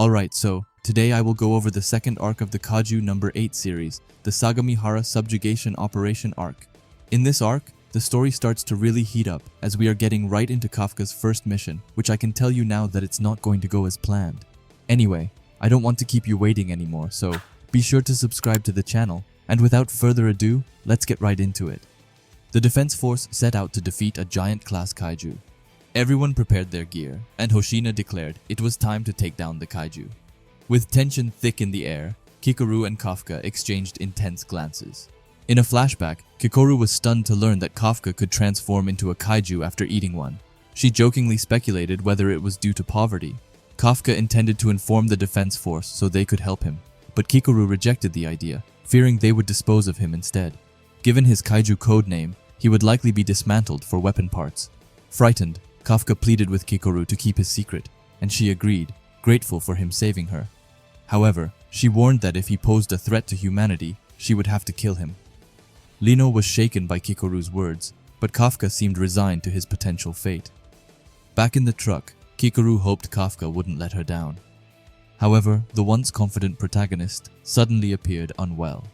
Alright, so today I will go over the second arc of the Kaiju number 8 series, the Sagamihara Subjugation Operation arc. In this arc, the story starts to really heat up as we are getting right into Kafka's first mission, which I can tell you now that it's not going to go as planned. Anyway, I don't want to keep you waiting anymore, so be sure to subscribe to the channel, and without further ado, let's get right into it. The defense force set out to defeat a giant class kaiju. Everyone prepared their gear, and Hoshina declared it was time to take down the kaiju. With tension thick in the air, Kikoru and Kafka exchanged intense glances. In a flashback, Kikoru was stunned to learn that Kafka could transform into a kaiju after eating one. She jokingly speculated whether it was due to poverty. Kafka intended to inform the defense force so they could help him, but Kikoru rejected the idea, fearing they would dispose of him instead. Given his kaiju code name, he would likely be dismantled for weapon parts. Frightened, Kafka pleaded with Kikoru to keep his secret, and she agreed, grateful for him saving her. However, she warned that if he posed a threat to humanity, she would have to kill him. Leno was shaken by Kikoru's words, but Kafka seemed resigned to his potential fate. Back in the truck, Kikoru hoped Kafka wouldn't let her down. However, the once confident protagonist suddenly appeared unwell.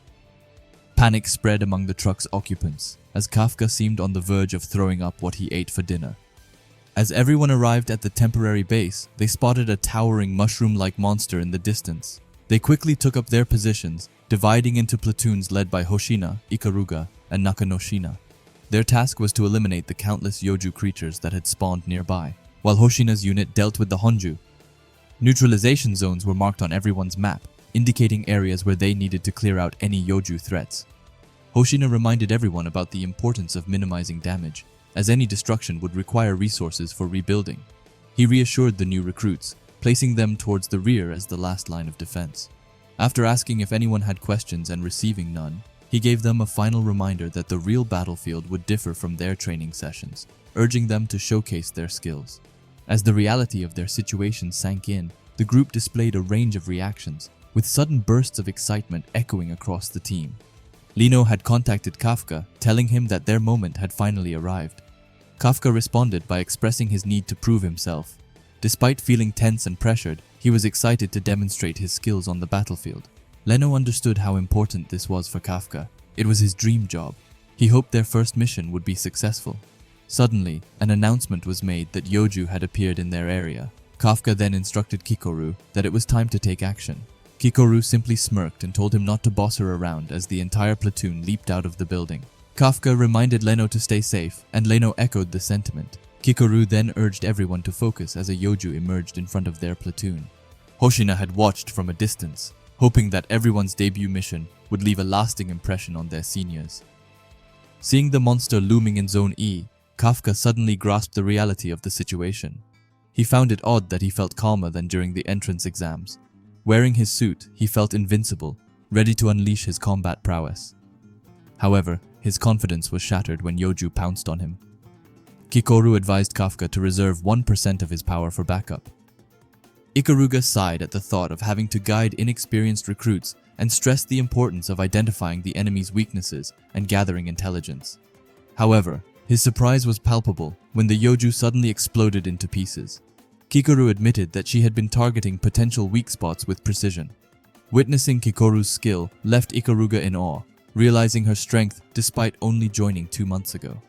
Panic spread among the truck's occupants, as Kafka seemed on the verge of throwing up what he ate for dinner. As everyone arrived at the temporary base, they spotted a towering mushroom-like monster in the distance. They quickly took up their positions, dividing into platoons led by Hoshina, Ikaruga, and Nakanoshina. Their task was to eliminate the countless Yoju creatures that had spawned nearby, while Hoshina's unit dealt with the Honju. Neutralization zones were marked on everyone's map, indicating areas where they needed to clear out any Yoju threats. Hoshina reminded everyone about the importance of minimizing damage, as any destruction would require resources for rebuilding. He reassured the new recruits, placing them towards the rear as the last line of defense. After asking if anyone had questions and receiving none, he gave them a final reminder that the real battlefield would differ from their training sessions, urging them to showcase their skills. As the reality of their situation sank in, the group displayed a range of reactions, with sudden bursts of excitement echoing across the team. Leno had contacted Kafka, telling him that their moment had finally arrived. Kafka responded by expressing his need to prove himself. Despite feeling tense and pressured, he was excited to demonstrate his skills on the battlefield. Leno understood how important this was for Kafka. It was his dream job. He hoped their first mission would be successful. Suddenly, an announcement was made that Yoju had appeared in their area. Kafka then instructed Kikoru that it was time to take action. Kikoru simply smirked and told him not to boss her around as the entire platoon leaped out of the building. Kafka reminded Leno to stay safe, and Leno echoed the sentiment. Kikoru then urged everyone to focus as a Yoju emerged in front of their platoon. Hoshina had watched from a distance, hoping that everyone's debut mission would leave a lasting impression on their seniors. Seeing the monster looming in Zone E, Kafka suddenly grasped the reality of the situation. He found it odd that he felt calmer than during the entrance exams. Wearing his suit, he felt invincible, ready to unleash his combat prowess. However, his confidence was shattered when Yoju pounced on him. Kikoru advised Kafka to reserve 1% of his power for backup. Ikaruga sighed at the thought of having to guide inexperienced recruits and stressed the importance of identifying the enemy's weaknesses and gathering intelligence. However, his surprise was palpable when the Yoju suddenly exploded into pieces. Kikoru admitted that she had been targeting potential weak spots with precision. Witnessing Kikoru's skill left Ikaruga in awe, realizing her strength despite only joining 2 months ago.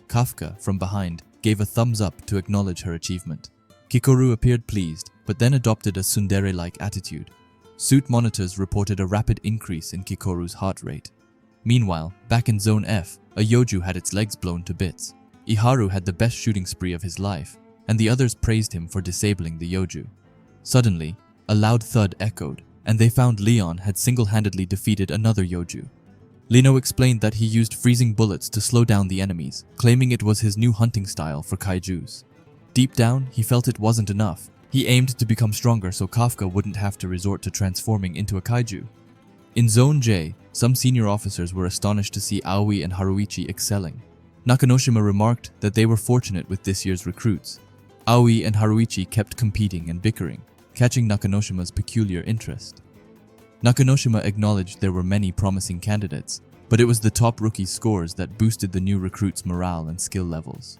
Kafka, from behind, gave a thumbs up to acknowledge her achievement. Kikoru appeared pleased, but then adopted a tsundere-like attitude. Suit monitors reported a rapid increase in Kikoru's heart rate. Meanwhile, back in Zone F, a Yoju had its legs blown to bits. Iharu had the best shooting spree of his life, and the others praised him for disabling the Yoju. Suddenly, a loud thud echoed, and they found Leon had single-handedly defeated another Yoju. Leno explained that he used freezing bullets to slow down the enemies, claiming it was his new hunting style for kaijus. Deep down, he felt it wasn't enough. He aimed to become stronger so Kafka wouldn't have to resort to transforming into a kaiju. In Zone J, some senior officers were astonished to see Aoi and Haruichi excelling. Nakanoshima remarked that they were fortunate with this year's recruits. Aoi and Haruichi kept competing and bickering, catching Nakanoshima's peculiar interest. Nakanoshima acknowledged there were many promising candidates, but it was the top rookie scores that boosted the new recruits' morale and skill levels.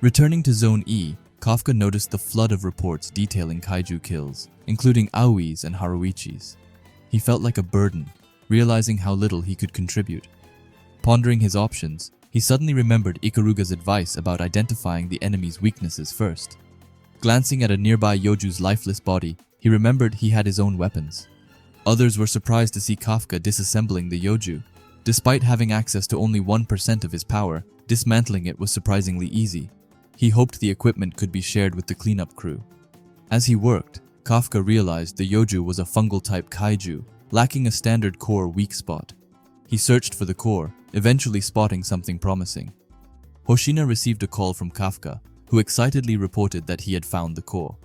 Returning to Zone E, Kafka noticed the flood of reports detailing kaiju kills, including Aoi's and Haruichi's. He felt like a burden, realizing how little he could contribute. Pondering his options, he suddenly remembered Ikaruga's advice about identifying the enemy's weaknesses first. Glancing at a nearby Yoju's lifeless body, he remembered he had his own weapons. Others were surprised to see Kafka disassembling the Yoju. Despite having access to only 1% of his power, dismantling it was surprisingly easy. He hoped the equipment could be shared with the cleanup crew. As he worked, Kafka realized the Yoju was a fungal-type kaiju, lacking a standard core weak spot. He searched for the core, eventually spotting something promising. Hoshina received a call from Kafka, who excitedly reported that he had found the core.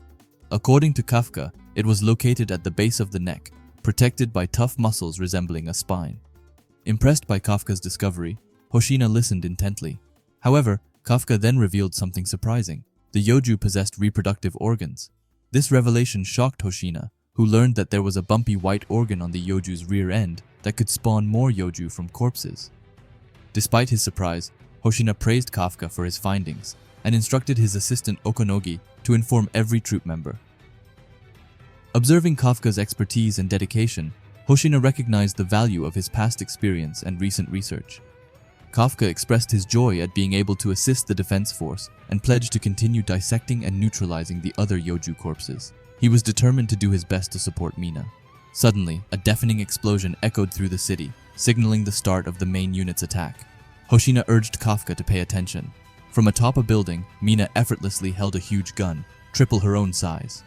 According to Kafka, it was located at the base of the neck, protected by tough muscles resembling a spine. Impressed by Kafka's discovery, Hoshina listened intently. However, Kafka then revealed something surprising. The Yoju possessed reproductive organs. This revelation shocked Hoshina, who learned that there was a bumpy white organ on the Yoju's rear end that could spawn more Yoju from corpses. Despite his surprise, Hoshina praised Kafka for his findings and instructed his assistant Okonogi to inform every troop member. Observing Kafka's expertise and dedication, Hoshina recognized the value of his past experience and recent research. Kafka expressed his joy at being able to assist the defense force and pledged to continue dissecting and neutralizing the other Yoju corpses. He was determined to do his best to support Mina. Suddenly, a deafening explosion echoed through the city, signaling the start of the main unit's attack. Hoshina urged Kafka to pay attention. From atop a building, Mina effortlessly held a huge gun, triple her own size.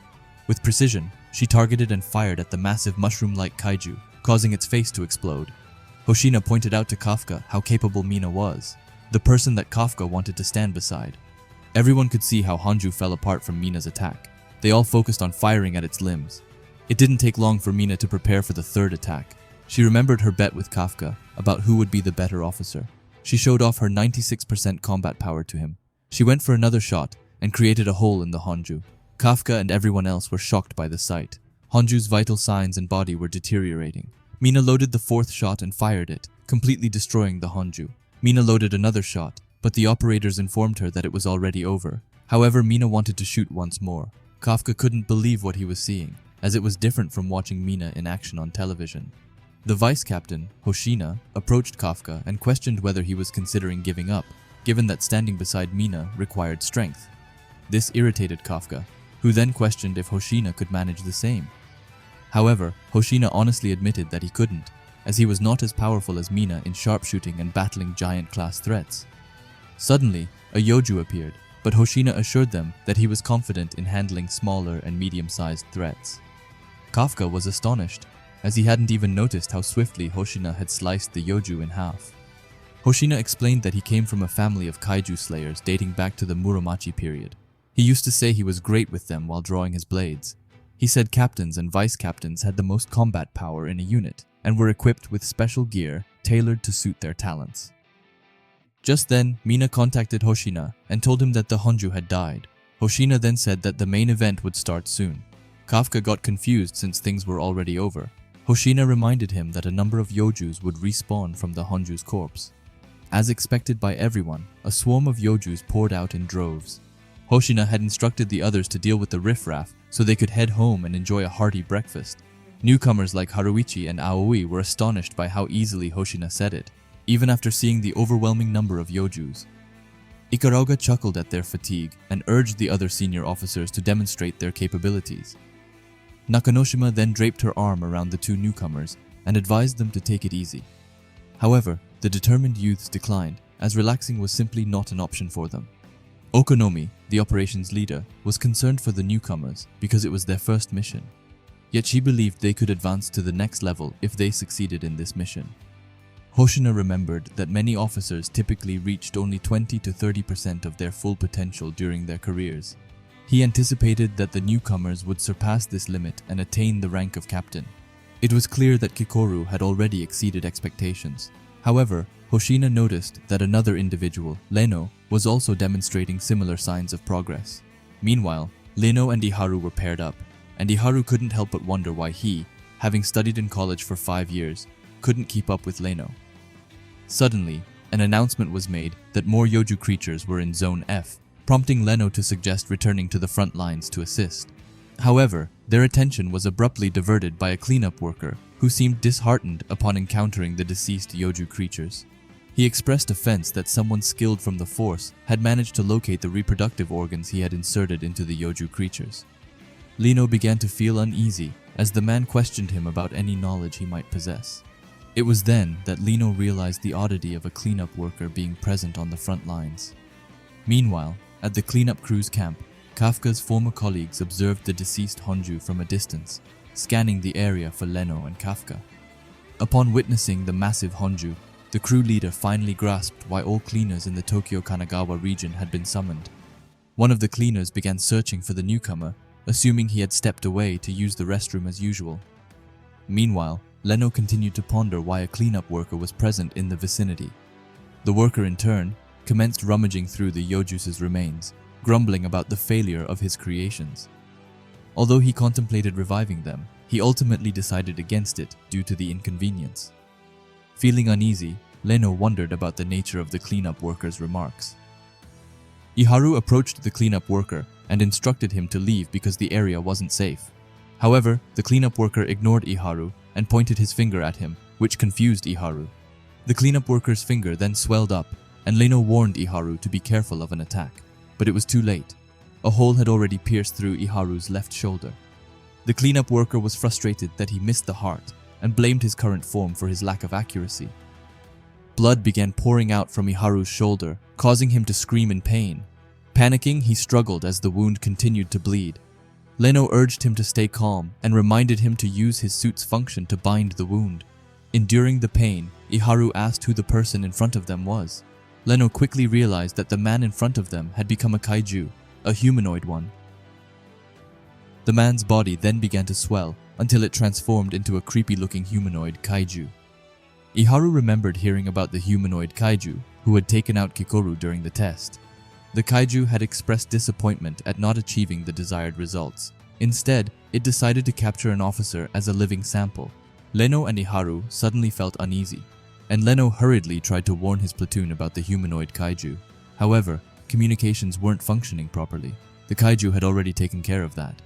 With precision, she targeted and fired at the massive mushroom-like kaiju, causing its face to explode. Hoshina pointed out to Kafka how capable Mina was, the person that Kafka wanted to stand beside. Everyone could see how Hanju fell apart from Mina's attack. They all focused on firing at its limbs. It didn't take long for Mina to prepare for the third attack. She remembered her bet with Kafka about who would be the better officer. She showed off her 96% combat power to him. She went for another shot and created a hole in the Hanju. Kafka and everyone else were shocked by the sight. Hanju's vital signs and body were deteriorating. Mina loaded the fourth shot and fired it, completely destroying the Hanju. Mina loaded another shot, but the operators informed her that it was already over. However, Mina wanted to shoot once more. Kafka couldn't believe what he was seeing, as it was different from watching Mina in action on television. The vice captain, Hoshina, approached Kafka and questioned whether he was considering giving up, given that standing beside Mina required strength. This irritated Kafka, who then questioned if Hoshina could manage the same. However, Hoshina honestly admitted that he couldn't, as he was not as powerful as Mina in sharpshooting and battling giant-class threats. Suddenly, a Yoju appeared, but Hoshina assured them that he was confident in handling smaller and medium-sized threats. Kafka was astonished, as he hadn't even noticed how swiftly Hoshina had sliced the Yoju in half. Hoshina explained that he came from a family of kaiju slayers dating back to the Muromachi period. He used to say he was great with them while drawing his blades. He said captains and vice-captains had the most combat power in a unit and were equipped with special gear tailored to suit their talents. Just then, Mina contacted Hoshina and told him that the Hanju had died. Hoshina then said that the main event would start soon. Kafka got confused since things were already over. Hoshina reminded him that a number of Yojus would respawn from the Hanju's corpse. As expected by everyone, a swarm of Yojus poured out in droves. Hoshina had instructed the others to deal with the riffraff so they could head home and enjoy a hearty breakfast. Newcomers like Haruichi and Aoi were astonished by how easily Hoshina said it, even after seeing the overwhelming number of Yojus. Ikaruga chuckled at their fatigue and urged the other senior officers to demonstrate their capabilities. Nakanoshima then draped her arm around the two newcomers and advised them to take it easy. However, the determined youths declined, as relaxing was simply not an option for them. Okonomi, the operations leader, was concerned for the newcomers because it was their first mission. Yet she believed they could advance to the next level if they succeeded in this mission. Hoshina remembered that many officers typically reached only 20 to 30% of their full potential during their careers. He anticipated that the newcomers would surpass this limit and attain the rank of captain. It was clear that Kikoru had already exceeded expectations. However, Hoshina noticed that another individual, Leno, was also demonstrating similar signs of progress. Meanwhile, Leno and Iharu were paired up, and Iharu couldn't help but wonder why he, having studied in college for 5 years, couldn't keep up with Leno. Suddenly, an announcement was made that more Yoju creatures were in Zone F, prompting Leno to suggest returning to the front lines to assist. However, their attention was abruptly diverted by a cleanup worker who seemed disheartened upon encountering the deceased Yoju creatures. He expressed offense that someone skilled from the force had managed to locate the reproductive organs he had inserted into the Yoju creatures. Leno began to feel uneasy as the man questioned him about any knowledge he might possess. It was then that Leno realized the oddity of a cleanup worker being present on the front lines. Meanwhile, at the cleanup crew's camp, Kafka's former colleagues observed the deceased Honju from a distance, scanning the area for Leno and Kafka. Upon witnessing the massive Honju, the crew leader finally grasped why all cleaners in the Tokyo-Kanagawa region had been summoned. One of the cleaners began searching for the newcomer, assuming he had stepped away to use the restroom as usual. Meanwhile, Leno continued to ponder why a cleanup worker was present in the vicinity. The worker, in turn, commenced rummaging through the Yoju's remains, grumbling about the failure of his creations. Although he contemplated reviving them, he ultimately decided against it due to the inconvenience. Feeling uneasy, Leno wondered about the nature of the cleanup worker's remarks. Iharu approached the cleanup worker and instructed him to leave because the area wasn't safe. However, the cleanup worker ignored Iharu and pointed his finger at him, which confused Iharu. The cleanup worker's finger then swelled up, and Leno warned Iharu to be careful of an attack. But it was too late. A hole had already pierced through Iharu's left shoulder. The cleanup worker was frustrated that he missed the heart and blamed his current form for his lack of accuracy. Blood began pouring out from Iharu's shoulder, causing him to scream in pain. Panicking, he struggled as the wound continued to bleed. Leno urged him to stay calm and reminded him to use his suit's function to bind the wound. Enduring the pain, Iharu asked who the person in front of them was. Leno quickly realized that the man in front of them had become a kaiju, a humanoid one. The man's body then began to swell until it transformed into a creepy-looking humanoid kaiju. Iharu remembered hearing about the humanoid kaiju who had taken out Kikoru during the test. The kaiju had expressed disappointment at not achieving the desired results. Instead, it decided to capture an officer as a living sample. Leno and Iharu suddenly felt uneasy, and Leno hurriedly tried to warn his platoon about the humanoid kaiju. However, communications weren't functioning properly. The kaiju had already taken care of that.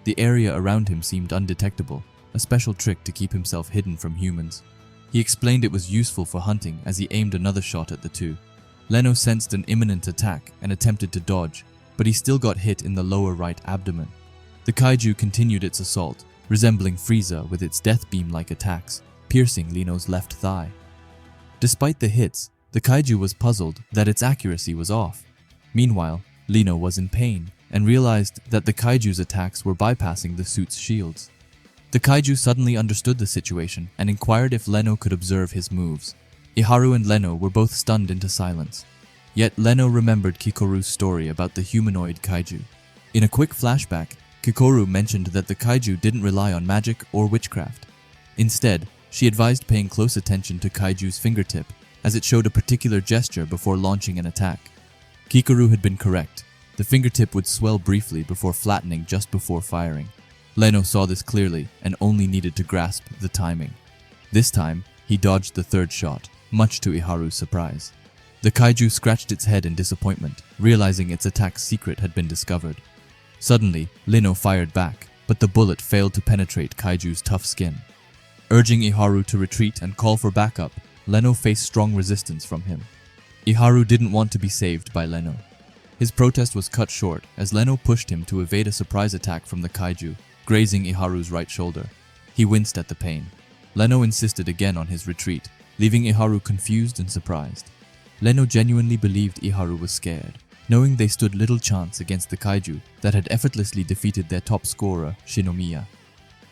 The area around him seemed undetectable, a special trick to keep himself hidden from humans. He explained it was useful for hunting as he aimed another shot at the two. Leno sensed an imminent attack and attempted to dodge, but he still got hit in the lower right abdomen. The kaiju continued its assault, resembling Frieza with its death beam-like attacks, piercing Leno's left thigh. Despite the hits, the kaiju was puzzled that its accuracy was off. Meanwhile, Leno was in pain and realized that the kaiju's attacks were bypassing the suit's shields. The kaiju suddenly understood the situation and inquired if Leno could observe his moves. Iharu and Leno were both stunned into silence. Yet Leno remembered Kikoru's story about the humanoid kaiju. In a quick flashback, Kikoru mentioned that the kaiju didn't rely on magic or witchcraft. Instead, she advised paying close attention to Kaiju's fingertip, as it showed a particular gesture before launching an attack. Kikoru had been correct. The fingertip would swell briefly before flattening just before firing. Leno saw this clearly and only needed to grasp the timing. This time, he dodged the third shot, much to Iharu's surprise. The kaiju scratched its head in disappointment, realizing its attack's secret had been discovered. Suddenly, Leno fired back, but the bullet failed to penetrate Kaiju's tough skin. Urging Iharu to retreat and call for backup, Leno faced strong resistance from him. Iharu didn't want to be saved by Leno. His protest was cut short as Leno pushed him to evade a surprise attack from the kaiju, grazing Iharu's right shoulder. He winced at the pain. Leno insisted again on his retreat, leaving Iharu confused and surprised. Leno genuinely believed Iharu was scared, knowing they stood little chance against the kaiju that had effortlessly defeated their top scorer, Shinomiya.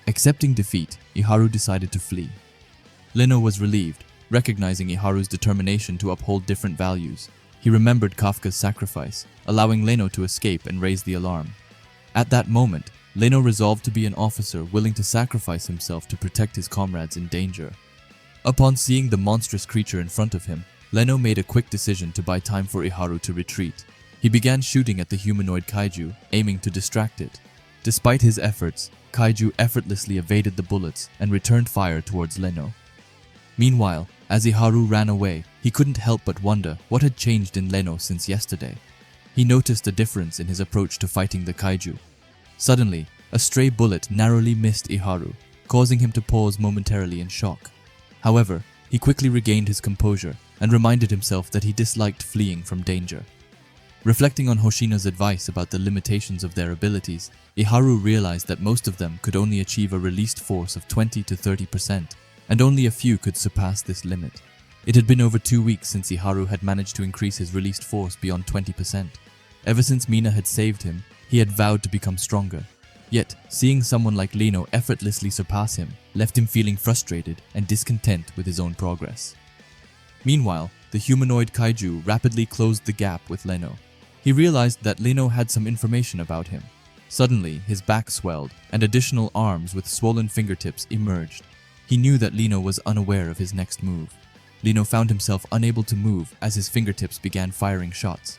Accepting defeat, Iharu decided to flee. Leno was relieved, recognizing Iharu's determination to uphold different values. He remembered Kafka's sacrifice, allowing Leno to escape and raise the alarm. At that moment, Leno resolved to be an officer willing to sacrifice himself to protect his comrades in danger. Upon seeing the monstrous creature in front of him, Leno made a quick decision to buy time for Iharu to retreat. He began shooting at the humanoid kaiju, aiming to distract it. Despite his efforts, Kaiju effortlessly evaded the bullets and returned fire towards Leno. Meanwhile, as Iharu ran away, he couldn't help but wonder what had changed in Leno since yesterday. He noticed a difference in his approach to fighting the kaiju. Suddenly, a stray bullet narrowly missed Iharu, causing him to pause momentarily in shock. However, he quickly regained his composure and reminded himself that he disliked fleeing from danger. Reflecting on Hoshina's advice about the limitations of their abilities, Iharu realized that most of them could only achieve a released force of 20 to 30%, and only a few could surpass this limit. It had been over 2 weeks since Iharu had managed to increase his released force beyond 20%. Ever since Mina had saved him, he had vowed to become stronger. Yet, seeing someone like Leno effortlessly surpass him left him feeling frustrated and discontent with his own progress. Meanwhile, the humanoid kaiju rapidly closed the gap with Leno. He realized that Leno had some information about him. Suddenly, his back swelled, and additional arms with swollen fingertips emerged. He knew that Leno was unaware of his next move. Leno found himself unable to move as his fingertips began firing shots.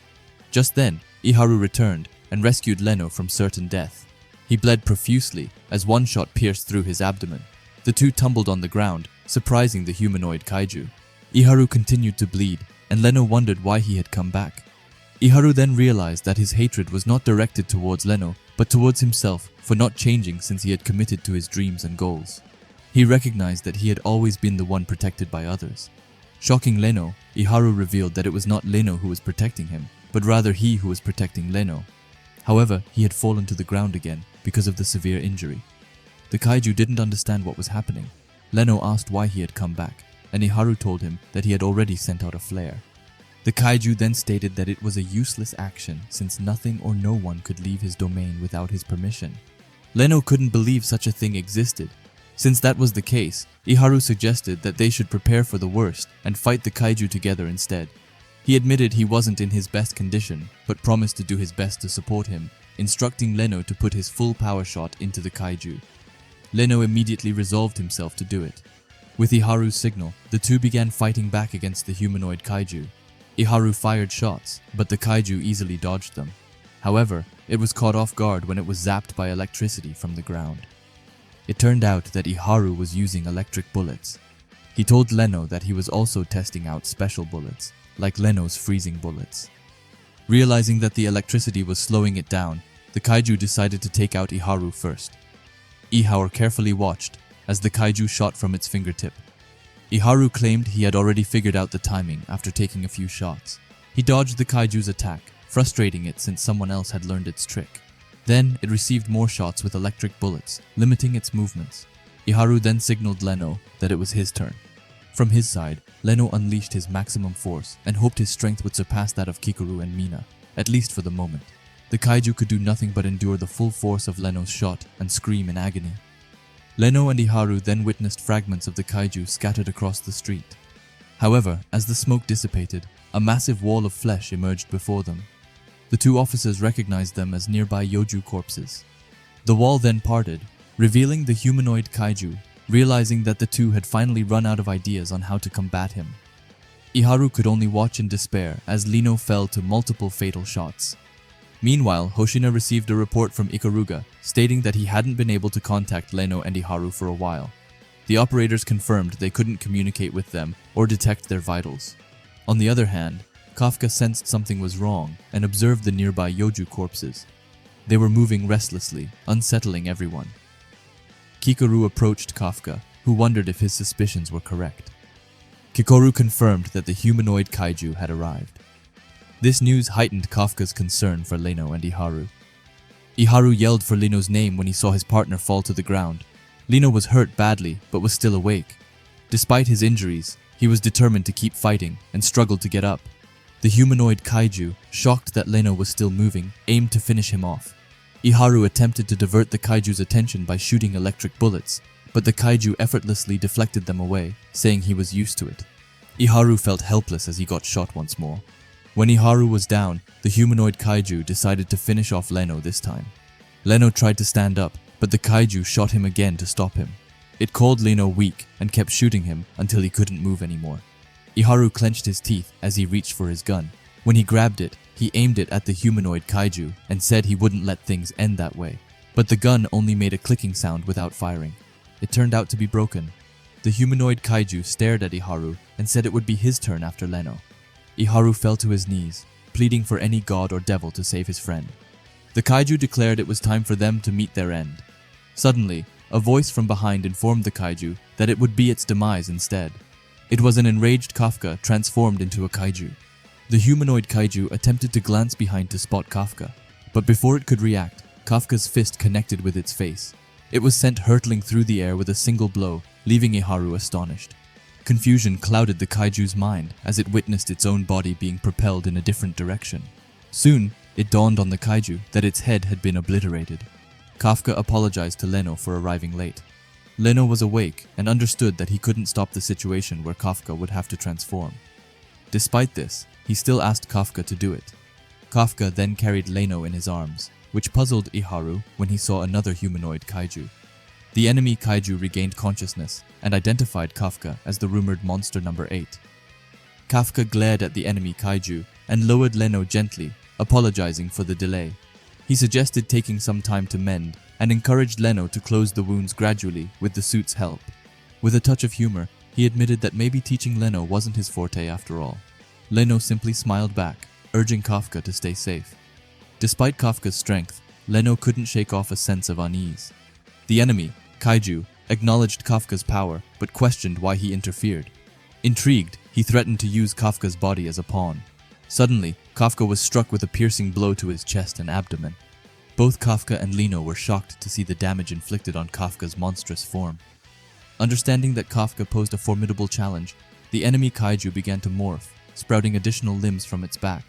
Just then, Iharu returned and rescued Leno from certain death. He bled profusely as one shot pierced through his abdomen. The two tumbled on the ground, surprising the humanoid kaiju. Iharu continued to bleed, and Leno wondered why he had come back. Iharu then realized that his hatred was not directed towards Leno, but towards himself for not changing since he had committed to his dreams and goals. He recognized that he had always been the one protected by others. Shocking Leno, Iharu revealed that it was not Leno who was protecting him, but rather he who was protecting Leno. However, he had fallen to the ground again because of the severe injury. The kaiju didn't understand what was happening. Leno asked why he had come back, and Iharu told him that he had already sent out a flare. The kaiju then stated that it was a useless action since nothing or no one could leave his domain without his permission. Leno couldn't believe such a thing existed. Since that was the case, Iharu suggested that they should prepare for the worst and fight the kaiju together instead. He admitted he wasn't in his best condition, but promised to do his best to support him, instructing Leno to put his full power shot into the kaiju. Leno immediately resolved himself to do it. With Iharu's signal, the two began fighting back against the humanoid kaiju. Iharu fired shots, but the kaiju easily dodged them. However, it was caught off guard when it was zapped by electricity from the ground. It turned out that Iharu was using electric bullets. He told Leno that he was also testing out special bullets, like Leno's freezing bullets. Realizing that the electricity was slowing it down, the kaiju decided to take out Iharu first. Iharu carefully watched as the kaiju shot from its fingertip. Iharu claimed he had already figured out the timing after taking a few shots. He dodged the kaiju's attack, frustrating it since someone else had learned its trick. Then it received more shots with electric bullets, limiting its movements. Iharu then signaled Leno that it was his turn. From his side, Leno unleashed his maximum force and hoped his strength would surpass that of Kikoru and Mina, at least for the moment. The kaiju could do nothing but endure the full force of Leno's shot and scream in agony. Leno and Iharu then witnessed fragments of the kaiju scattered across the street. However, as the smoke dissipated, a massive wall of flesh emerged before them. The two officers recognized them as nearby Yoju corpses. The wall then parted, revealing the humanoid kaiju, realizing that the two had finally run out of ideas on how to combat him. Iharu could only watch in despair as Leno fell to multiple fatal shots. Meanwhile, Hoshina received a report from Ikaruga stating that he hadn't been able to contact Leno and Iharu for a while. The operators confirmed they couldn't communicate with them or detect their vitals. On the other hand, Kafka sensed something was wrong and observed the nearby Yoju corpses. They were moving restlessly, unsettling everyone. Kikoru approached Kafka, who wondered if his suspicions were correct. Kikoru confirmed that the humanoid kaiju had arrived. This news heightened Kafka's concern for Leno and Iharu. Iharu yelled for Leno's name when he saw his partner fall to the ground. Leno was hurt badly, but was still awake. Despite his injuries, he was determined to keep fighting and struggled to get up. The humanoid kaiju, shocked that Leno was still moving, aimed to finish him off. Iharu attempted to divert the kaiju's attention by shooting electric bullets, but the kaiju effortlessly deflected them away, saying he was used to it. Iharu felt helpless as he got shot once more. When Iharu was down, the humanoid kaiju decided to finish off Leno this time. Leno tried to stand up, but the kaiju shot him again to stop him. It called Leno weak and kept shooting him until he couldn't move anymore. Iharu clenched his teeth as he reached for his gun. When he grabbed it, he aimed it at the humanoid kaiju and said he wouldn't let things end that way. But the gun only made a clicking sound without firing. It turned out to be broken. The humanoid kaiju stared at Iharu and said it would be his turn after Leno. Iharu fell to his knees. pleading for any god or devil to save his friend. The kaiju declared it was time for them to meet their end. Suddenly, a voice from behind informed the kaiju that it would be its demise instead. It was an enraged Kafka transformed into a kaiju. The humanoid kaiju attempted to glance behind to spot Kafka, but before it could react, Kafka's fist connected with its face. It was sent hurtling through the air with a single blow, leaving Iharu astonished. Confusion clouded the kaiju's mind as it witnessed its own body being propelled in a different direction. Soon, it dawned on the kaiju that its head had been obliterated. Kafka apologized to Leno for arriving late. Leno was awake and understood that he couldn't stop the situation where Kafka would have to transform. Despite this, he still asked Kafka to do it. Kafka then carried Leno in his arms, which puzzled Iharu when he saw another humanoid kaiju. The enemy kaiju regained consciousness and identified Kafka as the rumored monster number 8. Kafka glared at the enemy kaiju and lowered Leno gently, apologizing for the delay. He suggested taking some time to mend and encouraged Leno to close the wounds gradually with the suit's help. With a touch of humor, he admitted that maybe teaching Leno wasn't his forte after all. Leno simply smiled back, urging Kafka to stay safe. Despite Kafka's strength, Leno couldn't shake off a sense of unease. The enemy, kaiju, acknowledged Kafka's power but questioned why he interfered. Intrigued, he threatened to use Kafka's body as a pawn. Suddenly, Kafka was struck with a piercing blow to his chest and abdomen. Both Kafka and Leno were shocked to see the damage inflicted on Kafka's monstrous form. Understanding that Kafka posed a formidable challenge, the enemy kaiju began to morph, sprouting additional limbs from its back.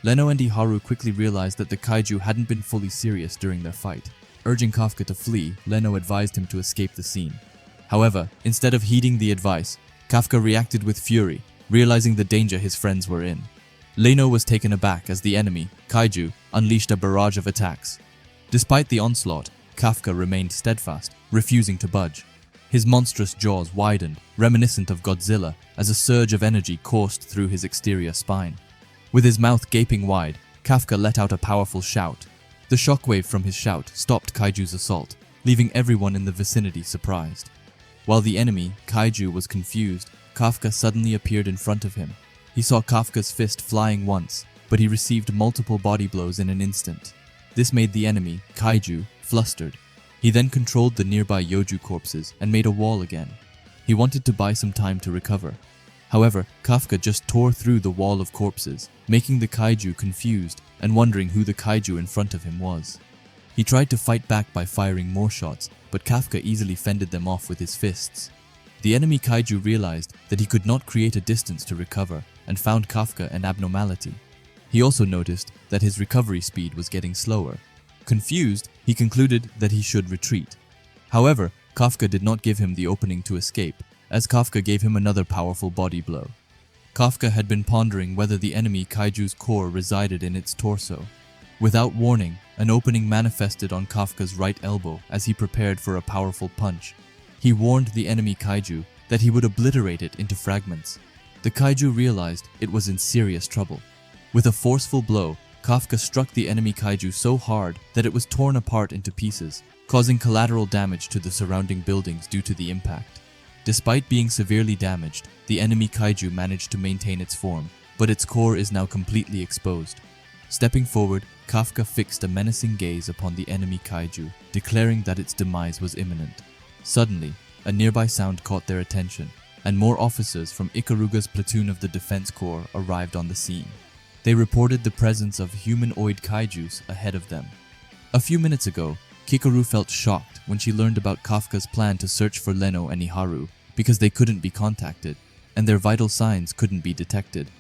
Leno and Iharu quickly realized that the kaiju hadn't been fully serious during their fight. Urging Kafka to flee, Leno advised him to escape the scene. However, instead of heeding the advice, Kafka reacted with fury, realizing the danger his friends were in. Leno was taken aback as the enemy, kaiju, unleashed a barrage of attacks. Despite the onslaught, Kafka remained steadfast, refusing to budge. His monstrous jaws widened, reminiscent of Godzilla, as a surge of energy coursed through his exterior spine. With his mouth gaping wide, Kafka let out a powerful shout. The shockwave from his shout stopped Kaiju's assault, leaving everyone in the vicinity surprised. While the enemy, kaiju, was confused, Kafka suddenly appeared in front of him. He saw Kafka's fist flying once, but he received multiple body blows in an instant. This made the enemy, kaiju, flustered. He then controlled the nearby Yoju corpses and made a wall again. He wanted to buy some time to recover. However, Kafka just tore through the wall of corpses, making the kaiju confused and wondering who the kaiju in front of him was. He tried to fight back by firing more shots, but Kafka easily fended them off with his fists. The enemy kaiju realized that he could not create a distance to recover and found Kafka an abnormality. He also noticed that his recovery speed was getting slower. Confused, he concluded that he should retreat. However, Kafka did not give him the opening to escape, as Kafka gave him another powerful body blow. Kafka had been pondering whether the enemy kaiju's core resided in its torso. Without warning, an opening manifested on Kafka's right elbow as he prepared for a powerful punch. He warned the enemy kaiju that he would obliterate it into fragments. The kaiju realized it was in serious trouble. With a forceful blow, Kafka struck the enemy kaiju so hard that it was torn apart into pieces, causing collateral damage to the surrounding buildings due to the impact. Despite being severely damaged, the enemy kaiju managed to maintain its form, but its core is now completely exposed. Stepping forward, Kafka fixed a menacing gaze upon the enemy kaiju, declaring that its demise was imminent. Suddenly, a nearby sound caught their attention, and more officers from Ikaruga's platoon of the Defense Corps arrived on the scene. They reported the presence of humanoid kaijus ahead of them. A few minutes ago, Kikaru felt shocked when she learned about Kafka's plan to search for Leno and Iharu because they couldn't be contacted, and their vital signs couldn't be detected.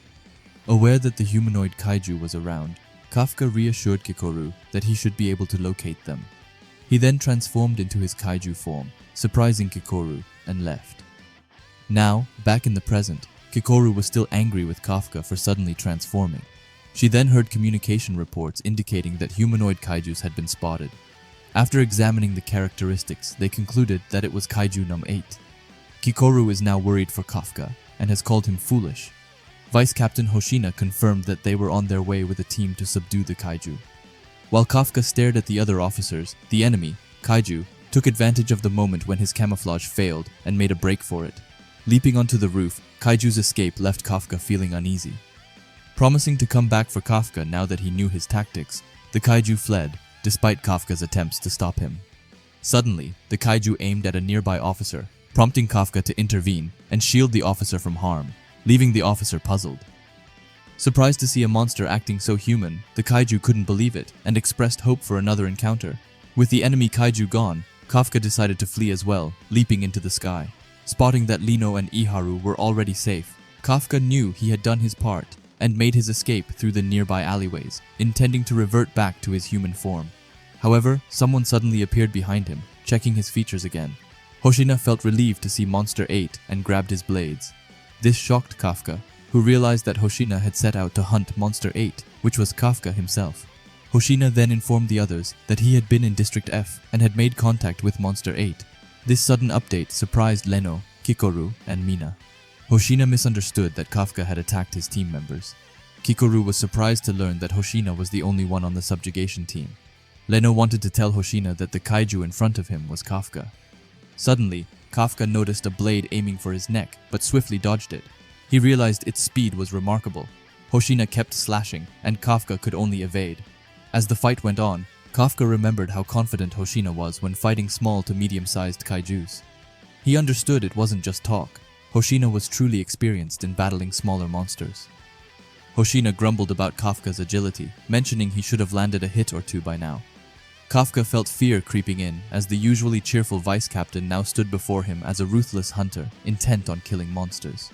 Aware that the humanoid kaiju was around, Kafka reassured Kikoru that he should be able to locate them. He then transformed into his kaiju form, surprising Kikoru, and left. Now, back in the present, Kikoru was still angry with Kafka for suddenly transforming. She then heard communication reports indicating that humanoid kaijus had been spotted. After examining the characteristics, they concluded that it was Kaiju No. 8. Kikoru is now worried for Kafka and has called him foolish. Vice Captain Hoshina confirmed that they were on their way with a team to subdue the kaiju. While Kafka stared at the other officers, the enemy, kaiju, took advantage of the moment when his camouflage failed and made a break for it. Leaping onto the roof, Kaiju's escape left Kafka feeling uneasy. Promising to come back for Kafka now that he knew his tactics, the Kaiju fled, despite Kafka's attempts to stop him. Suddenly, the Kaiju aimed at a nearby officer, prompting Kafka to intervene and shield the officer from harm, leaving the officer puzzled. Surprised to see a monster acting so human, the Kaiju couldn't believe it and expressed hope for another encounter. With the enemy Kaiju gone, Kafka decided to flee as well, leaping into the sky. Spotting that Leno and Iharu were already safe, Kafka knew he had done his part and made his escape through the nearby alleyways, intending to revert back to his human form. However, someone suddenly appeared behind him, checking his features again. Hoshina felt relieved to see Monster 8 and grabbed his blades. This shocked Kafka, who realized that Hoshina had set out to hunt Monster 8, which was Kafka himself. Hoshina then informed the others that he had been in District F and had made contact with Monster 8. This sudden update surprised Leno, Kikoru, and Mina. Hoshina misunderstood that Kafka had attacked his team members. Kikoru was surprised to learn that Hoshina was the only one on the subjugation team. Leno wanted to tell Hoshina that the Kaiju in front of him was Kafka. Suddenly, Kafka noticed a blade aiming for his neck, but swiftly dodged it. He realized its speed was remarkable. Hoshina kept slashing, and Kafka could only evade. As the fight went on, Kafka remembered how confident Hoshina was when fighting small to medium-sized Kaijus. He understood it wasn't just talk. Hoshina was truly experienced in battling smaller monsters. Hoshina grumbled about Kafka's agility, mentioning he should have landed a hit or two by now. Kafka felt fear creeping in as the usually cheerful vice captain now stood before him as a ruthless hunter, intent on killing monsters.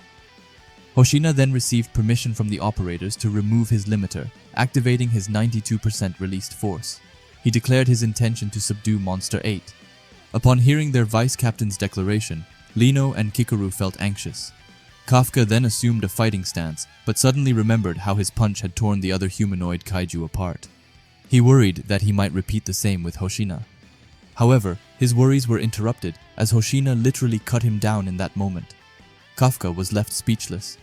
Hoshina then received permission from the operators to remove his limiter, activating his 92% released force. He declared his intention to subdue Monster 8. Upon hearing their vice captain's declaration, Leno and Kikoru felt anxious. Kafka then assumed a fighting stance, but suddenly remembered how his punch had torn the other humanoid Kaiju apart. He worried that he might repeat the same with Hoshina. However, his worries were interrupted as Hoshina literally cut him down in that moment. Kafka was left speechless.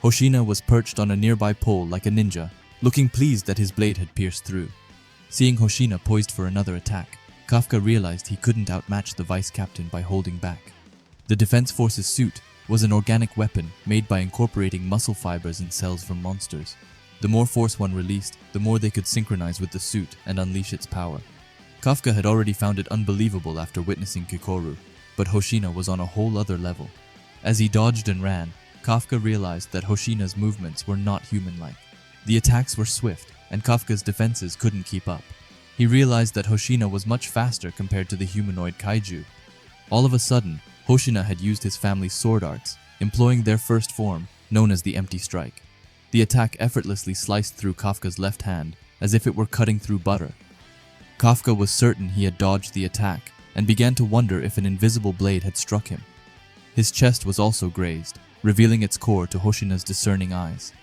Hoshina was perched on a nearby pole like a ninja, looking pleased that his blade had pierced through. Seeing Hoshina poised for another attack, Kafka realized he couldn't outmatch the vice captain by holding back. The Defense Force's suit was an organic weapon made by incorporating muscle fibers and cells from monsters. The more force one released, the more they could synchronize with the suit and unleash its power. Kafka had already found it unbelievable after witnessing Kikoru, but Hoshina was on a whole other level. As he dodged and ran, Kafka realized that Hoshina's movements were not human-like. The attacks were swift, and Kafka's defenses couldn't keep up. He realized that Hoshina was much faster compared to the humanoid Kaiju. All of a sudden, Hoshina had used his family's sword arts, employing their first form, known as the Empty Strike. The attack effortlessly sliced through Kafka's left hand, as if it were cutting through butter. Kafka was certain he had dodged the attack, and began to wonder if an invisible blade had struck him. His chest was also grazed, revealing its core to Hoshina's discerning eyes.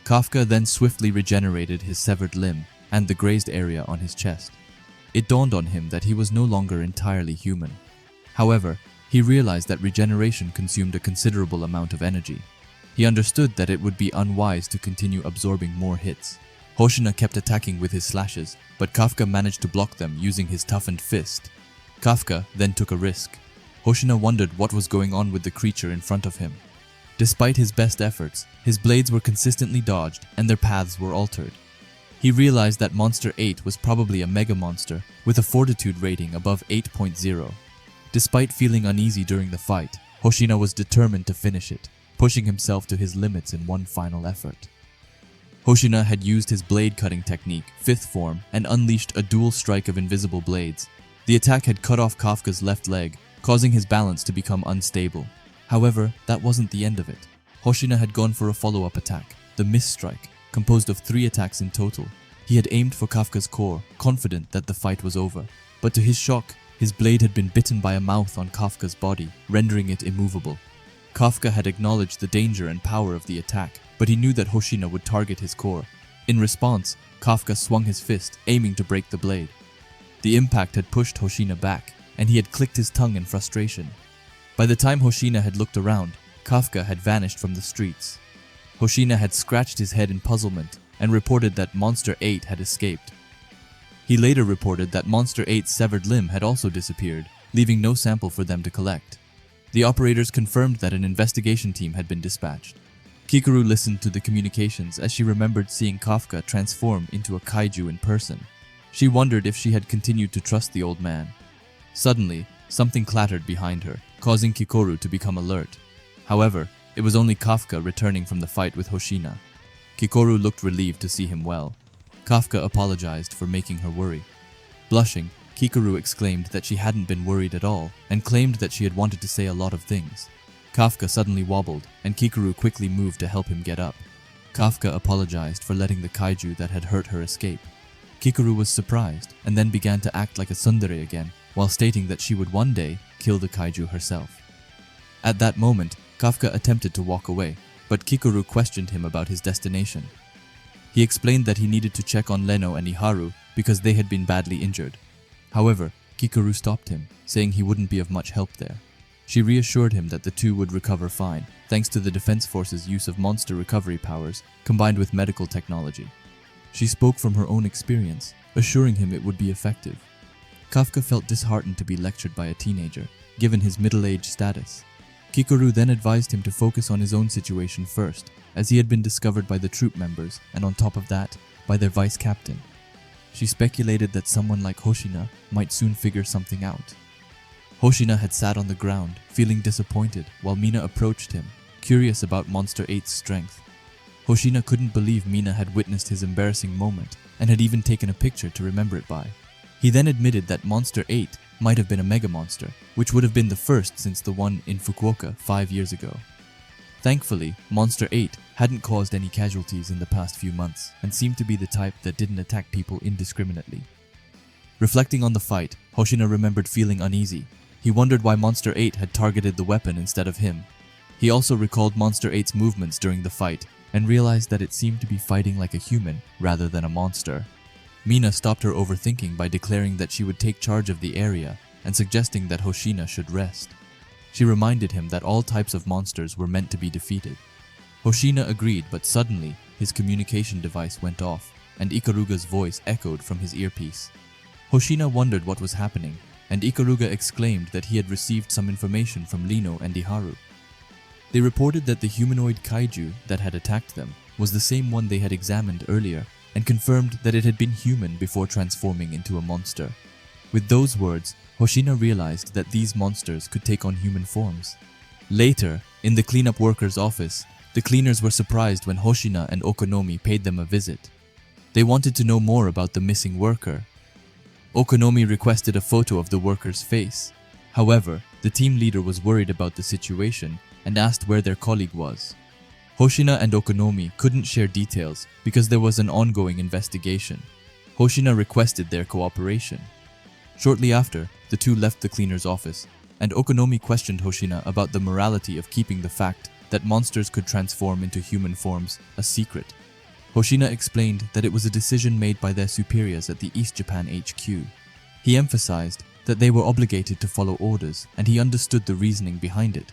Kafka then swiftly regenerated his severed limb and the grazed area on his chest. It dawned on him that he was no longer entirely human. However, he realized that regeneration consumed a considerable amount of energy. He understood that it would be unwise to continue absorbing more hits. Hoshina kept attacking with his slashes, but Kafka managed to block them using his toughened fist. Kafka then took a risk. Hoshina wondered what was going on with the creature in front of him. Despite his best efforts, his blades were consistently dodged and their paths were altered. He realized that Monster 8 was probably a mega monster with a fortitude rating above 8.0. Despite feeling uneasy during the fight, Hoshina was determined to finish it, pushing himself to his limits in one final effort. Hoshina had used his blade-cutting technique, 5th form, and unleashed a dual strike of invisible blades. The attack had cut off Kafka's left leg, causing his balance to become unstable. However, that wasn't the end of it. Hoshina had gone for a follow-up attack, the Miss Strike, composed of 3 attacks in total. He had aimed for Kafka's core, confident that the fight was over. But to his shock, his blade had been bitten by a mouth on Kafka's body, rendering it immovable. Kafka had acknowledged the danger and power of the attack, but he knew that Hoshina would target his core. In response, Kafka swung his fist, aiming to break the blade. The impact had pushed Hoshina back, and he had clicked his tongue in frustration. By the time Hoshina had looked around, Kafka had vanished from the streets. Hoshina had scratched his head in puzzlement and reported that Monster 8 had escaped. He later reported that Monster 8's severed limb had also disappeared, leaving no sample for them to collect. The operators confirmed that an investigation team had been dispatched. Kikoru listened to the communications as she remembered seeing Kafka transform into a kaiju in person. She wondered if she had continued to trust the old man. Suddenly, something clattered behind her, causing Kikoru to become alert. However, it was only Kafka returning from the fight with Hoshina. Kikoru looked relieved to see him well. Kafka apologized for making her worry. Blushing, Kikoru exclaimed that she hadn't been worried at all and claimed that she had wanted to say a lot of things. Kafka suddenly wobbled, and Kikoru quickly moved to help him get up. Kafka apologized for letting the kaiju that had hurt her escape. Kikoru was surprised and then began to act like a tsundere again, while stating that she would one day kill the kaiju herself. At that moment, Kafka attempted to walk away, but Kikoru questioned him about his destination. He explained that he needed to check on Leno and Iharu because they had been badly injured. However, Kikoru stopped him, saying he wouldn't be of much help there. She reassured him that the two would recover fine, thanks to the Defense Force's use of monster recovery powers combined with medical technology. She spoke from her own experience, assuring him it would be effective. Kafka felt disheartened to be lectured by a teenager, given his middle-aged status. Kikoru then advised him to focus on his own situation first, as he had been discovered by the troop members and on top of that, by their vice captain. She speculated that someone like Hoshina might soon figure something out. Hoshina had sat on the ground, feeling disappointed, while Mina approached him, curious about Monster 8's strength. Hoshina couldn't believe Mina had witnessed his embarrassing moment and had even taken a picture to remember it by. He then admitted that Monster 8 might have been a mega monster, which would have been the first since the one in Fukuoka 5 years ago. Thankfully, Monster 8 hadn't caused any casualties in the past few months and seemed to be the type that didn't attack people indiscriminately. Reflecting on the fight, Hoshina remembered feeling uneasy. He wondered why Monster 8 had targeted the weapon instead of him. He also recalled Monster 8's movements during the fight and realized that it seemed to be fighting like a human rather than a monster. Mina stopped her overthinking by declaring that she would take charge of the area and suggesting that Hoshina should rest. She reminded him that all types of monsters were meant to be defeated. Hoshina agreed, but suddenly his communication device went off and Ikaruga's voice echoed from his earpiece. Hoshina wondered what was happening, and Ikaruga exclaimed that he had received some information from Leno and Iharu. They reported that the humanoid kaiju that had attacked them was the same one they had examined earlier and confirmed that it had been human before transforming into a monster. With those words, Hoshina realized that these monsters could take on human forms. Later, in the cleanup workers' office, the cleaners were surprised when Hoshina and Okonomi paid them a visit. They wanted to know more about the missing worker. Okonomi requested a photo of the worker's face. However, the team leader was worried about the situation and asked where their colleague was. Hoshina and Okonomi couldn't share details because there was an ongoing investigation. Hoshina requested their cooperation. Shortly after, the two left the cleaner's office, and Okonomi questioned Hoshina about the morality of keeping the fact that monsters could transform into human forms a secret. Hoshina explained that it was a decision made by their superiors at the East Japan HQ. He emphasized that they were obligated to follow orders, and he understood the reasoning behind it.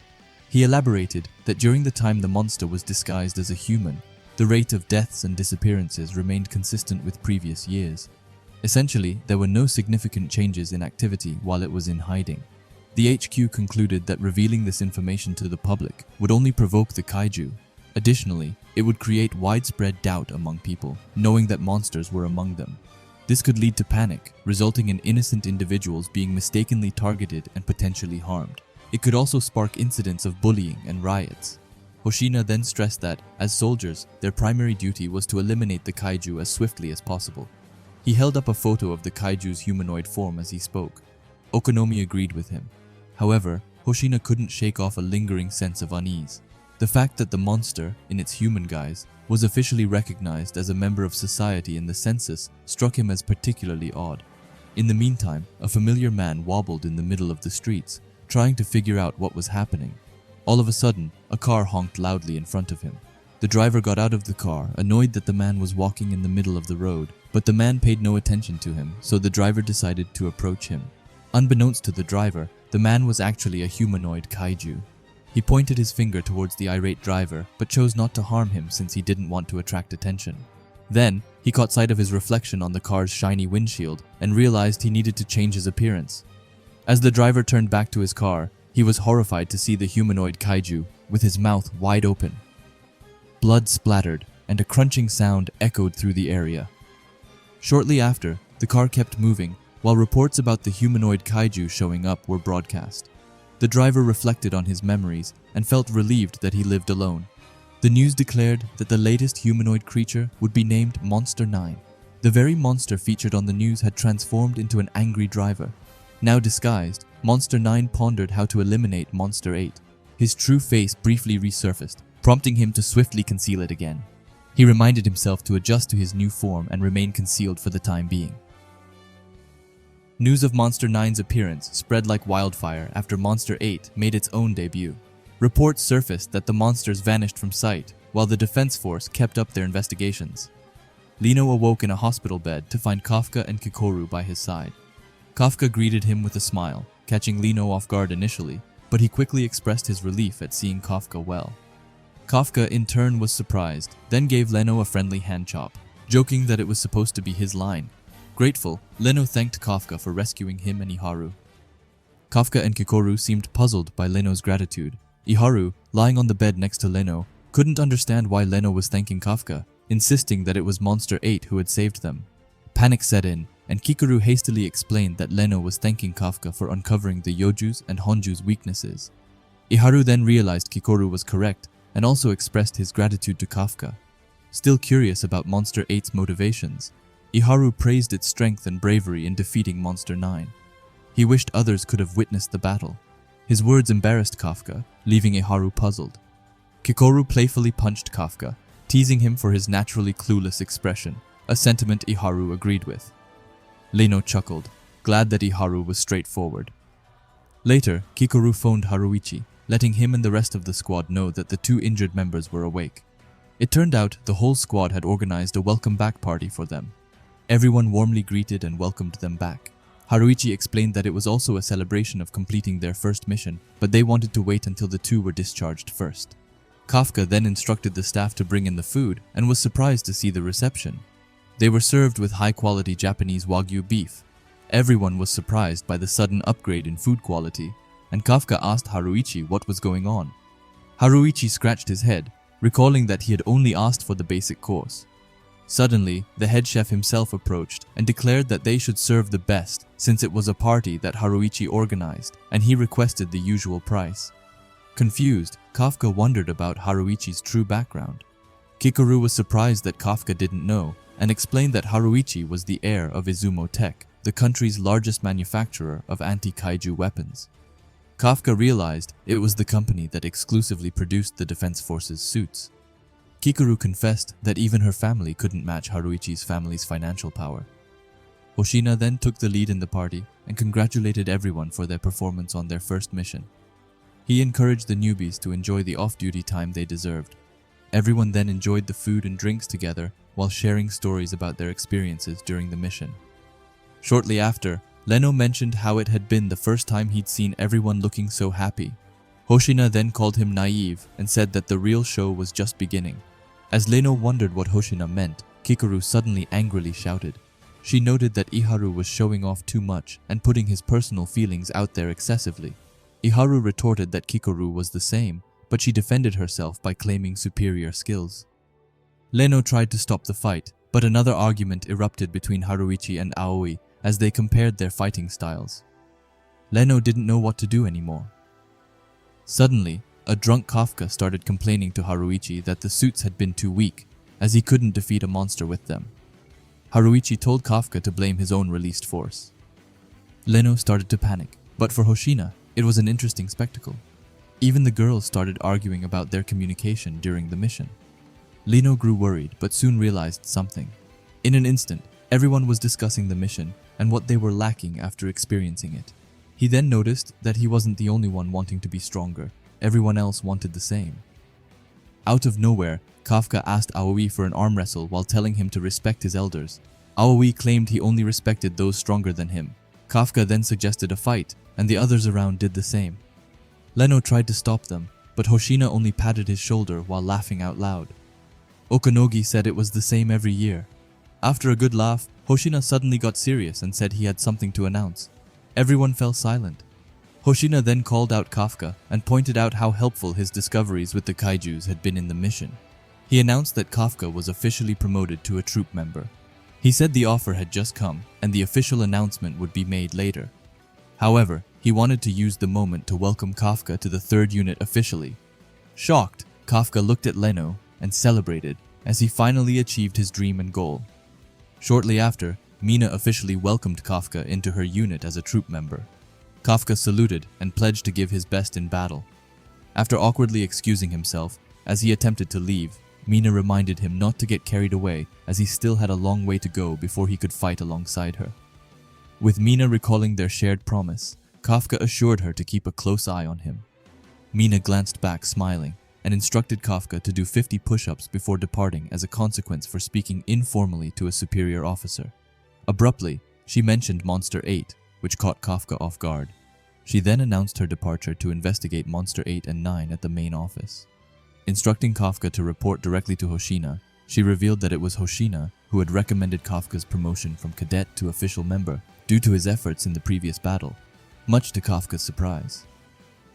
He elaborated that during the time the monster was disguised as a human, the rate of deaths and disappearances remained consistent with previous years. Essentially, there were no significant changes in activity while it was in hiding. The HQ concluded that revealing this information to the public would only provoke the kaiju. Additionally, it would create widespread doubt among people, knowing that monsters were among them. This could lead to panic, resulting in innocent individuals being mistakenly targeted and potentially harmed. It could also spark incidents of bullying and riots. Hoshina then stressed that, as soldiers, their primary duty was to eliminate the kaiju as swiftly as possible. He held up a photo of the kaiju's humanoid form as he spoke. Okonomi agreed with him. However, Hoshina couldn't shake off a lingering sense of unease. The fact that the monster, in its human guise, was officially recognized as a member of society in the census struck him as particularly odd. In the meantime, a familiar man wobbled in the middle of the streets, trying to figure out what was happening. All of a sudden, a car honked loudly in front of him. The driver got out of the car, annoyed that the man was walking in the middle of the road, but the man paid no attention to him, so the driver decided to approach him. Unbeknownst to the driver, the man was actually a humanoid kaiju. He pointed his finger towards the irate driver, but chose not to harm him since he didn't want to attract attention. Then, he caught sight of his reflection on the car's shiny windshield and realized he needed to change his appearance. As the driver turned back to his car, he was horrified to see the humanoid kaiju with his mouth wide open. blood splattered, and a crunching sound echoed through the area. Shortly after, the car kept moving, while reports about the humanoid kaiju showing up were broadcast. The driver reflected on his memories and felt relieved that he lived alone. The news declared that the latest humanoid creature would be named Monster 9. The very monster featured on the news had transformed into an angry driver. Now disguised, Monster 9 pondered how to eliminate Monster 8. His true face briefly resurfaced, prompting him to swiftly conceal it again. He reminded himself to adjust to his new form and remain concealed for the time being. News of Monster 9's appearance spread like wildfire after Monster 8 made its own debut. Reports surfaced that the monsters vanished from sight, while the defense force kept up their investigations. Leno awoke in a hospital bed to find Kafka and Kikoru by his side. Kafka greeted him with a smile, catching Leno off guard initially, but he quickly expressed his relief at seeing Kafka well. Kafka in turn was surprised, then gave Leno a friendly hand chop, joking that it was supposed to be his line. Grateful, Leno thanked Kafka for rescuing him and Iharu. Kafka and Kikoru seemed puzzled by Leno's gratitude. Iharu, lying on the bed next to Leno, couldn't understand why Leno was thanking Kafka, insisting that it was Monster 8 who had saved them. Panic set in, and Kikoru hastily explained that Leno was thanking Kafka for uncovering the Yoju's and Honju's weaknesses. Iharu then realized Kikoru was correct and also expressed his gratitude to Kafka. Still curious about Monster 8's motivations, Iharu praised its strength and bravery in defeating Monster 9. He wished others could have witnessed the battle. His words embarrassed Kafka, leaving Iharu puzzled. Kikoru playfully punched Kafka, teasing him for his naturally clueless expression, a sentiment Iharu agreed with. Leno chuckled, glad that Iharu was straightforward. Later, Kikoru phoned Haruichi, letting him and the rest of the squad know that the two injured members were awake. It turned out the whole squad had organized a welcome back party for them. Everyone warmly greeted and welcomed them back. Haruichi explained that it was also a celebration of completing their first mission, but they wanted to wait until the two were discharged first. Kafka then instructed the staff to bring in the food and was surprised to see the reception. They were served with high-quality Japanese Wagyu beef. Everyone was surprised by the sudden upgrade in food quality, and Kafka asked Haruichi what was going on. Haruichi scratched his head, recalling that he had only asked for the basic course. Suddenly, the head chef himself approached and declared that they should serve the best since it was a party that Haruichi organized and he requested the usual price. Confused, Kafka wondered about Haruichi's true background. Kikoru was surprised that Kafka didn't know and explained that Haruichi was the heir of Izumo Tech, the country's largest manufacturer of anti-kaiju weapons. Kafka realized it was the company that exclusively produced the Defense Force's suits. Kikoru confessed that even her family couldn't match Haruichi's family's financial power. Hoshina then took the lead in the party and congratulated everyone for their performance on their first mission. He encouraged the newbies to enjoy the off-duty time they deserved. Everyone then enjoyed the food and drinks together while sharing stories about their experiences during the mission. Shortly after, Leno mentioned how it had been the first time he'd seen everyone looking so happy. Hoshina then called him naive and said that the real show was just beginning. As Leno wondered what Hoshina meant, Kikoru suddenly angrily shouted. She noted that Iharu was showing off too much and putting his personal feelings out there excessively. Iharu retorted that Kikoru was the same, but she defended herself by claiming superior skills. Leno tried to stop the fight, but another argument erupted between Haruichi and Aoi as they compared their fighting styles. Leno didn't know what to do anymore. Suddenly, a drunk Kafka started complaining to Haruichi that the suits had been too weak, as he couldn't defeat a monster with them. Haruichi told Kafka to blame his own released force. Leno started to panic, but for Hoshina, it was an interesting spectacle. Even the girls started arguing about their communication during the mission. Leno grew worried, but soon realized something. In an instant, everyone was discussing the mission and what they were lacking after experiencing it. He then noticed that he wasn't the only one wanting to be stronger. Everyone else wanted the same. Out of nowhere, Kafka asked Aoi for an arm wrestle while telling him to respect his elders. Aoi claimed he only respected those stronger than him. Kafka then suggested a fight, and the others around did the same. Leno tried to stop them, but Hoshina only patted his shoulder while laughing out loud. Okanogi said it was the same every year. After a good laugh, Hoshina suddenly got serious and said he had something to announce. Everyone fell silent. Hoshina then called out Kafka and pointed out how helpful his discoveries with the Kaijus had been in the mission. He announced that Kafka was officially promoted to a troop member. He said the offer had just come and the official announcement would be made later. However, he wanted to use the moment to welcome Kafka to the 3rd unit officially. Shocked, Kafka looked at Leno and celebrated as he finally achieved his dream and goal. Shortly after, Mina officially welcomed Kafka into her unit as a troop member. Kafka saluted and pledged to give his best in battle. After awkwardly excusing himself as he attempted to leave, Mina reminded him not to get carried away as he still had a long way to go before he could fight alongside her. With Mina recalling their shared promise, Kafka assured her to keep a close eye on him. Mina glanced back smiling and instructed Kafka to do 50 push-ups before departing as a consequence for speaking informally to a superior officer. Abruptly, she mentioned Monster 8, which caught Kafka off guard. She then announced her departure to investigate Monster 8 and 9 at the main office. Instructing Kafka to report directly to Hoshina, she revealed that it was Hoshina who had recommended Kafka's promotion from cadet to official member due to his efforts in the previous battle, much to Kafka's surprise.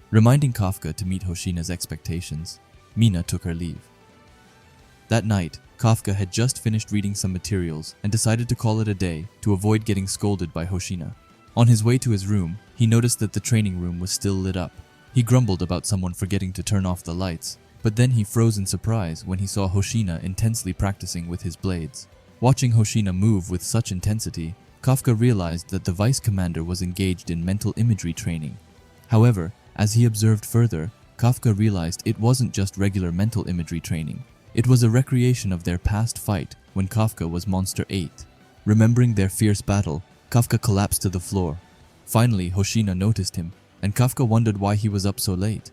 Reminding Kafka to meet Hoshina's expectations, Mina took her leave. That night, Kafka had just finished reading some materials and decided to call it a day to avoid getting scolded by Hoshina. On his way to his room, he noticed that the training room was still lit up. He grumbled about someone forgetting to turn off the lights, but then he froze in surprise when he saw Hoshina intensely practicing with his blades. Watching Hoshina move with such intensity, Kafka realized that the vice commander was engaged in mental imagery training. However, as he observed further, Kafka realized it wasn't just regular mental imagery training. It was a recreation of their past fight when Kafka was Monster 8. Remembering their fierce battle, Kafka collapsed to the floor. Finally, Hoshina noticed him, and Kafka wondered why he was up so late.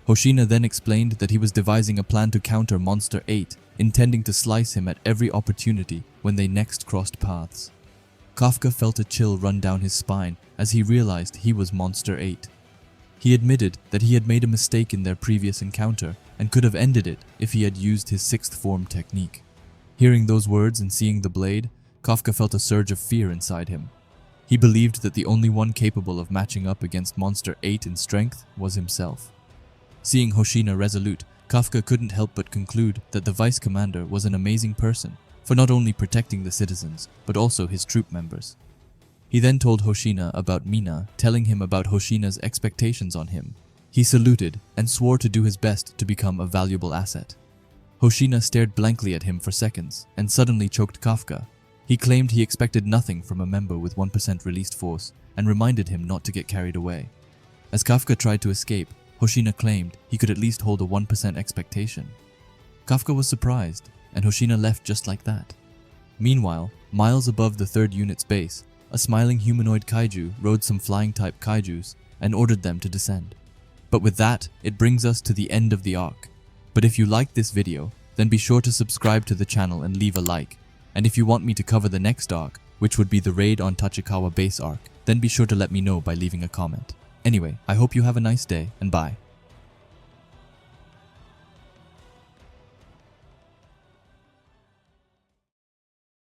Hoshina then explained that he was devising a plan to counter Monster 8, intending to slice him at every opportunity when they next crossed paths. Kafka felt a chill run down his spine as he realized he was Monster 8. He admitted that he had made a mistake in their previous encounter and could have ended it if he had used his 6th form technique. Hearing those words and seeing the blade, Kafka felt a surge of fear inside him. He believed that the only one capable of matching up against Monster 8 in strength was himself. Seeing Hoshina resolute, Kafka couldn't help but conclude that the vice commander was an amazing person for not only protecting the citizens, but also his troop members. He then told Hoshina about Mina, telling him about Hoshina's expectations on him. He saluted and swore to do his best to become a valuable asset. Hoshina stared blankly at him for seconds and suddenly choked Kafka. He claimed he expected nothing from a member with 1% released force and reminded him not to get carried away. As Kafka tried to escape, Hoshina claimed he could at least hold a 1% expectation. Kafka was surprised, and Hoshina left just like that. Meanwhile, miles above the 3rd unit's base, a smiling humanoid kaiju rode some flying-type kaijus and ordered them to descend. But with that, it brings us to the end of the arc. But if you liked this video, then be sure to subscribe to the channel and leave a like. And if you want me to cover the next arc, which would be the raid on Tachikawa base arc, then be sure to let me know by leaving a comment. Anyway, I hope you have a nice day, and bye.